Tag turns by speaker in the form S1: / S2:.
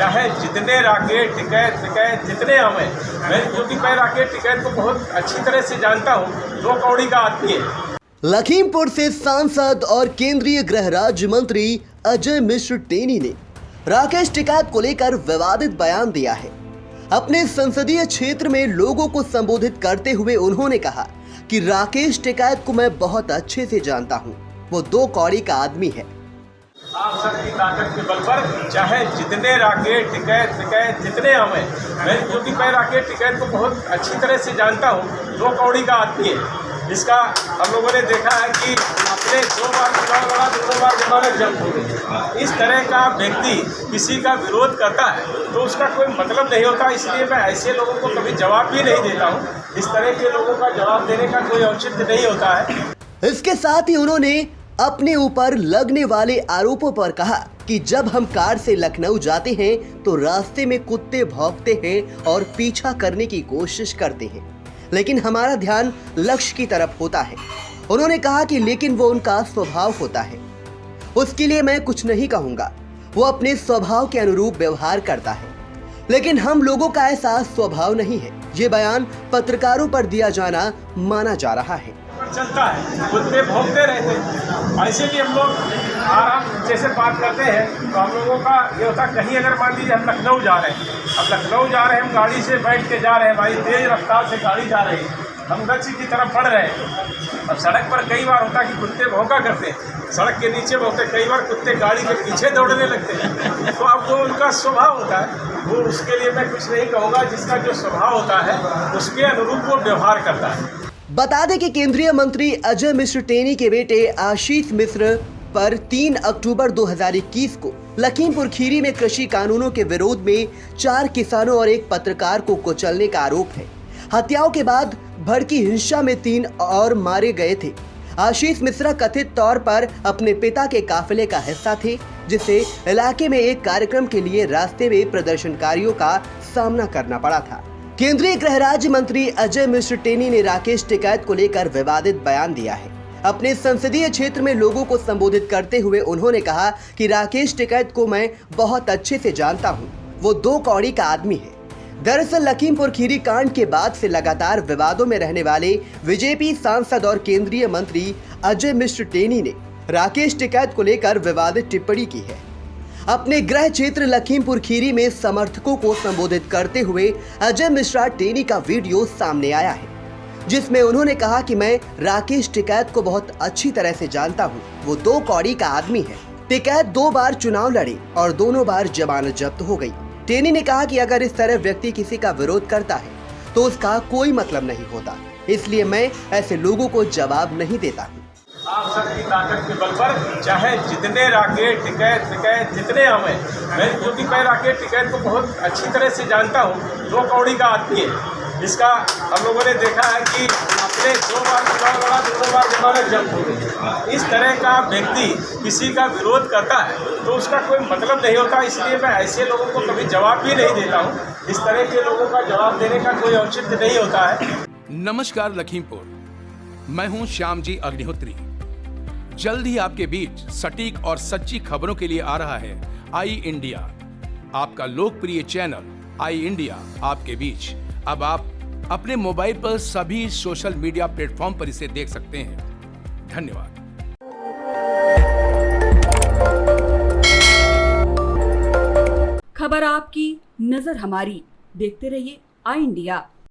S1: चाहे जितने राकेट टिकैत जितने आवे, मैं क्योंकि मैं राकेट टिकैत को बहुत अच्छी तरह से जानता हूँ, 2 कौड़ी का आदमी है।
S2: लखीमपुर से सांसद और केंद्रीय गृह राज्य मंत्री अजय मिश्र टेनी ने राकेश टिकैत को लेकर विवादित बयान दिया है। अपने संसदीय क्षेत्र में लोगों को संबोधित करते हुए उन्होंने कहा कि राकेश टिकैत को मैं बहुत अच्छे से जानता हूं, वो 2 कौड़ी का आदमी है।
S1: आप सबकी ताकत के बल पर चाहे जितने राकेट टिकैत जितने आवे, मैं क्योंकि मैं राकेट टिकैत को बहुत अच्छी तरह से जानता हूँ, 2 कौड़ी का आदमी है। इसका हम लोगों ने देखा है कि अपने 2 बार चुनाव लड़ा, 2 बार जमानत जब्त हो गई। इस तरह का व्यक्ति किसी का विरोध करता है तो उसका कोई मतलब नहीं होता, इसलिए मैं ऐसे लोगों को कभी जवाब भी नहीं देता हूँ। इस तरह के लोगों का जवाब देने का कोई औचित्य नहीं होता है।
S2: इसके साथ ही उन्होंने अपने ऊपर लगने वाले आरोपों पर कहा कि जब हम कार से लखनऊ जाते हैं तो रास्ते में कुत्ते भौंकते हैं और पीछा करने की कोशिश करते हैं, लेकिन हमारा ध्यान लक्ष्य की तरफ होता है। उन्होंने कहा कि लेकिन वो उनका स्वभाव होता है, उसके लिए मैं कुछ नहीं कहूंगा, वो अपने स्वभाव के अनुरूप व्यवहार करता है, लेकिन हम लोगों का ऐसा स्वभाव नहीं है। ये बयान पत्रकारों पर दिया जाना माना जा रहा है।
S1: चलता है, कुत्ते भौंकते रहते हैं, ऐसे भी हम लोग आराम जैसे बात करते हैं तो हम लोगों का ये होता, कहीं अगर मान लीजिए हम लखनऊ जा रहे हैं, अब लखनऊ जा रहे हैं, हम गाड़ी से बैठ के जा रहे हैं, भाई तेज रफ्तार से गाड़ी जा रही है, हम गच्छ की तरफ बढ़ रहे हैं। अब सड़क पर कई बार होता कि कुत्ते भौंका करते हैं, सड़क के नीचे भौंकते, कई बार कुत्ते गाड़ी के पीछे दौड़ने लगते हैं। तो अब जो उनका स्वभाव होता है वो, उसके लिए मैं कुछ नहीं कहूँगा, जिसका जो स्वभाव होता है उसके अनुरूप वो व्यवहार करता है।
S2: बता दें कि केंद्रीय मंत्री अजय मिश्र टेनी के बेटे आशीष मिश्र पर 3 अक्टूबर 2021 को लखीमपुर खीरी में कृषि कानूनों के विरोध में 4 किसानों और 1 पत्रकार को कुचलने का आरोप है। हत्याओं के बाद भड़की हिंसा में 3 और मारे गए थे। आशीष मिश्रा कथित तौर पर अपने पिता के काफिले का हिस्सा थे, जिसे इलाके में एक कार्यक्रम के लिए रास्ते में प्रदर्शनकारियों का सामना करना पड़ा था। केंद्रीय गृह राज्य मंत्री अजय मिश्र टेनी ने राकेश टिकैत को लेकर विवादित बयान दिया है। अपने संसदीय क्षेत्र में लोगों को संबोधित करते हुए उन्होंने कहा कि राकेश टिकैत को मैं बहुत अच्छे से जानता हूं, वो 2 कौड़ी का आदमी है। दरअसल लखीमपुर खीरी कांड के बाद से लगातार विवादों में रहने वाले बीजेपी सांसद और केंद्रीय मंत्री अजय मिश्र टेनी ने राकेश टिकैत को लेकर विवादित टिप्पणी की है। अपने गृह क्षेत्र लखीमपुर खीरी में समर्थकों को संबोधित करते हुए अजय मिश्रा टेनी का वीडियो सामने आया है, जिसमें उन्होंने कहा कि मैं राकेश टिकैत को बहुत अच्छी तरह से जानता हूं, वो 2 कौड़ी का आदमी है। टिकैत 2 बार चुनाव लड़े और दोनों बार जमानत जब्त हो गई। टेनी ने कहा कि अगर इस तरह व्यक्ति किसी का विरोध करता है तो उसका कोई मतलब नहीं होता, इसलिए मैं ऐसे लोगों को जवाब नहीं देता हूँ।
S1: आप सबकी ताकत के बल पर चाहे जितने राकेट टिकैत जितने आवे, मैं क्योंकि मैं राकेट टिकैत को बहुत अच्छी तरह से जानता हूँ, 2 कौड़ी का आदमी है। इसका हम लोगों ने देखा है कि अपने 2 बार चुनाव लड़ा, 2 बार जमानत जब्त हो गई। इस तरह का व्यक्ति किसी का विरोध करता है तो उसका कोई मतलब नहीं होता, इसलिए मैं ऐसे लोगों को कभी जवाब भी नहीं देता हूँ। इस तरह के लोगों का जवाब देने का कोई औचित्य नहीं होता है।
S3: नमस्कार लखीमपुर, मैं हूँ श्याम जी अग्निहोत्री। जल्द ही आपके बीच सटीक और सच्ची खबरों के लिए आ रहा है आई इंडिया, आपका लोकप्रिय चैनल आई इंडिया आपके बीच। अब आप अपने मोबाइल पर सभी सोशल मीडिया प्लेटफॉर्म पर इसे देख सकते हैं। धन्यवाद।
S4: खबर आपकी, नजर हमारी। देखते रहिए आई इंडिया।